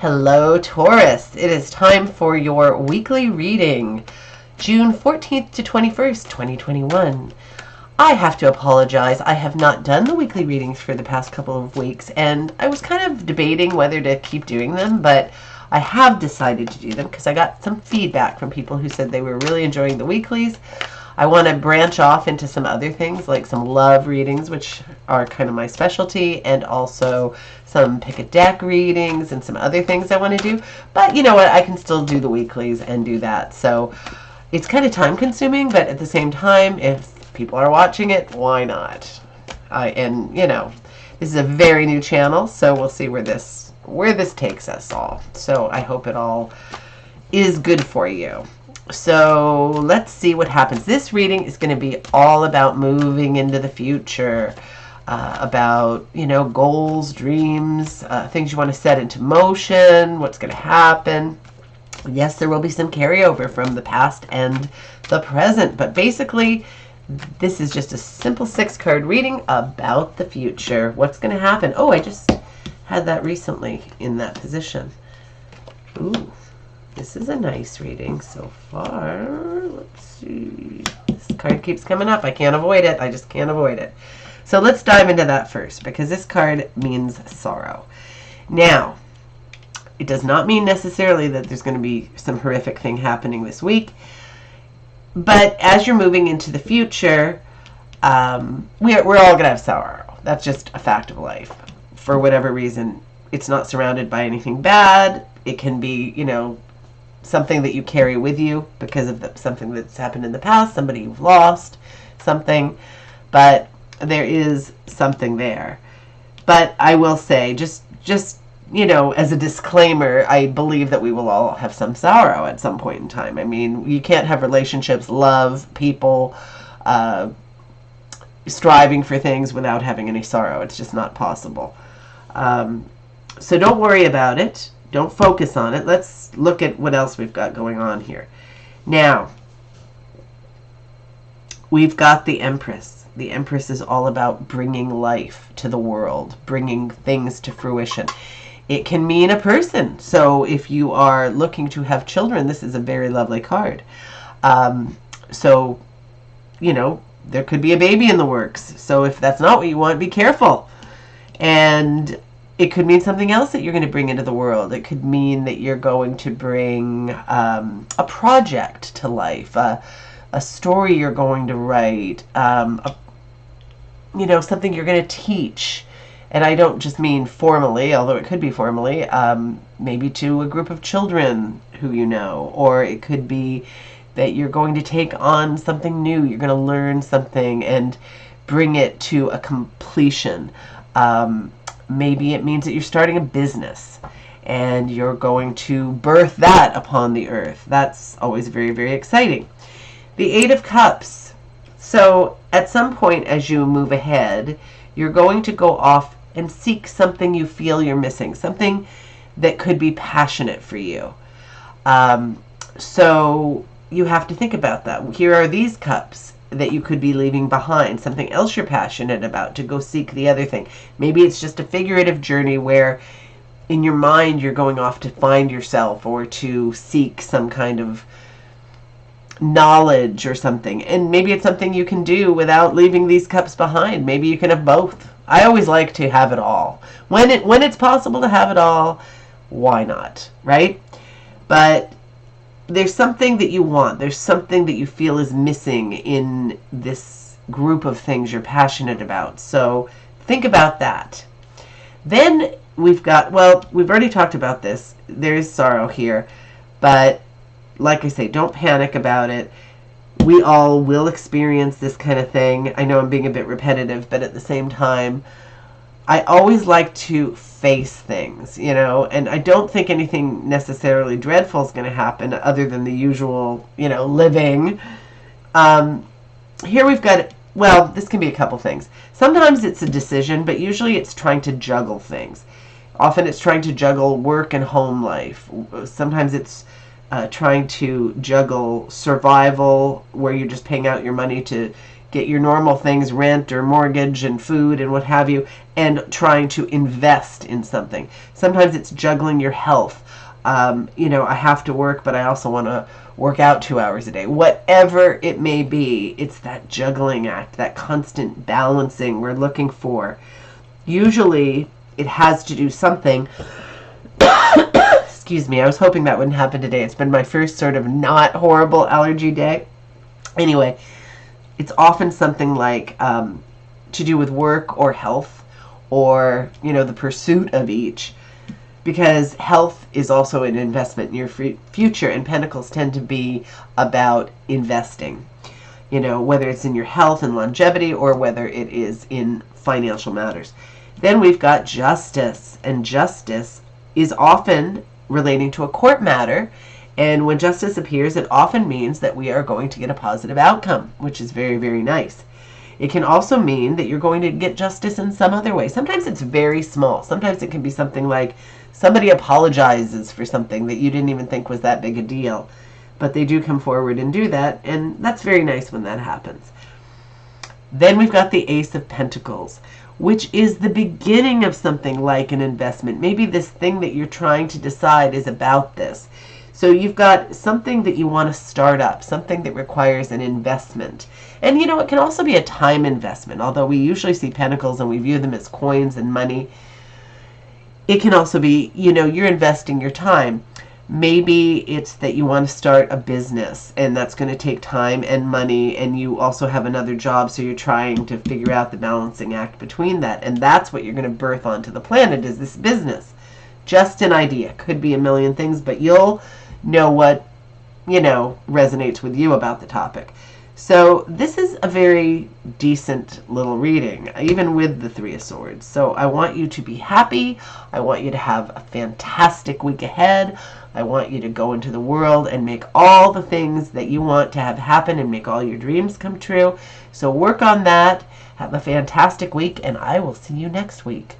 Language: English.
Hello, Taurus. It is time for your weekly reading, June 14th to 21st, 2021. I have to apologize. I have not done the weekly readings for the past couple of weeks, and I was kind of debating whether to keep doing them, but I have decided to do them because I got some feedback from people who said they were really enjoying the weeklies. I want to branch off into some other things, like some love readings, which are kind of my specialty, and also some pick a deck readings and some other things I want to do. But you know what? I can still do the weeklies and do that. So it's kind of time consuming, but at the same time, if people are watching it, why not? And you know, this is a very new channel, so we'll see where this takes us all. So I hope it all is good for you. So let's see what happens. This reading is going to be all about moving into the future, about, you know, goals, dreams, things you want to set into motion, what's going to happen. Yes, there will be some carryover from the past and the present, but basically this is just a simple 6-card reading about the future. What's going to happen? Oh, I just had that recently in that position. Ooh. This is a nice reading so far. Let's see. This card keeps coming up. I can't avoid it. I just can't avoid it. So let's dive into that first, because this card means sorrow. Now, it does not mean necessarily that there's going to be some horrific thing happening this week. But as you're moving into the future, we're all going to have sorrow. That's just a fact of life. For whatever reason, it's not surrounded by anything bad. It can be, you know, something that you carry with you because of something that's happened in the past, somebody you've lost, something, but there is something there. But I will say, just you know, as a disclaimer, I believe that we will all have some sorrow at some point in time. I mean, you can't have relationships, love, people, striving for things without having any sorrow. It's just not possible. So don't worry about it. Don't focus on it. Let's look at what else we've got going on here. Now, we've got the Empress. The Empress is all about bringing life to the world, bringing things to fruition. It can mean a person. So if you are looking to have children, this is a very lovely card. So, you know, there could be a baby in the works. So if that's not what you want, be careful. And it could mean something else that you're going to bring into the world. It could mean that you're going to bring a project to life, a story you're going to write, you know, something you're going to teach. And I don't just mean formally, although it could be formally, maybe to a group of children who you know. Or it could be that you're going to take on something new. You're going to learn something and bring it to a completion. Maybe it means that you're starting a business and you're going to birth that upon the earth. That's always very, very exciting. The 8 of Cups. So at some point as you move ahead, you're going to go off and seek something you feel you're missing, something that could be passionate for you. So you have to think about that. Here are these cups that you could be leaving behind, something else you're passionate about, to go seek the other thing. Maybe it's just a figurative journey where in your mind you're going off to find yourself or to seek some kind of knowledge or something. And maybe it's something you can do without leaving these cups behind. Maybe you can have both. I always like to have it all. When it's possible to have it all, why not, right? But there's something that you want. There's something that you feel is missing in this group of things you're passionate about. So think about that. Then we've got, well, we've already talked about this. There is sorrow here. But like I say, don't panic about it. We all will experience this kind of thing. I know I'm being a bit repetitive, but at the same time, I always like to face things, you know, and I don't think anything necessarily dreadful is going to happen other than the usual, you know, living. Here we've got, well, this can be a couple things. Sometimes it's a decision, but usually it's trying to juggle things. Often it's trying to juggle work and home life. Sometimes it's trying to juggle survival, where you're just paying out your money to get your normal things, rent or mortgage and food and what have you, and trying to invest in something. Sometimes it's juggling your health. I have to work, but I also want to work out 2 hours a day. Whatever it may be, it's that juggling act, that constant balancing we're looking for. Usually it has to do something. Excuse me, I was hoping that wouldn't happen today. It's been my first sort of not horrible allergy day. Anyway, it's often something like to do with work or health, or the pursuit of each, because health is also an investment in your future, and pentacles tend to be about investing, whether it's in your health and longevity or whether it is in financial matters. Then we've got justice, and justice is often relating to a court matter, and when justice appears, it often means that we are going to get a positive outcome, which is very, very nice. It can also mean that you're going to get justice in some other way. Sometimes it's very small. Sometimes it can be something like somebody apologizes for something that you didn't even think was that big a deal, but they do come forward and do that, and that's very nice when that happens. Then we've got the Ace of Pentacles, which is the beginning of something like an investment. Maybe this thing that you're trying to decide is about this. So you've got something that you want to start up, something that requires an investment. And it can also be a time investment, although we usually see pentacles and we view them as coins and money. It can also be, you're investing your time. Maybe it's that you want to start a business, and that's going to take time and money, and you also have another job, so you're trying to figure out the balancing act between that, and that's what you're going to birth onto the planet, is this business. Just an idea. Could be a million things, but you'll know what, resonates with you about the topic. So this is a very decent little reading, even with the Three of Swords. So I want you to be happy. I want you to have a fantastic week ahead. I want you to go into the world and make all the things that you want to have happen and make all your dreams come true. So work on that. Have a fantastic week, and I will see you next week.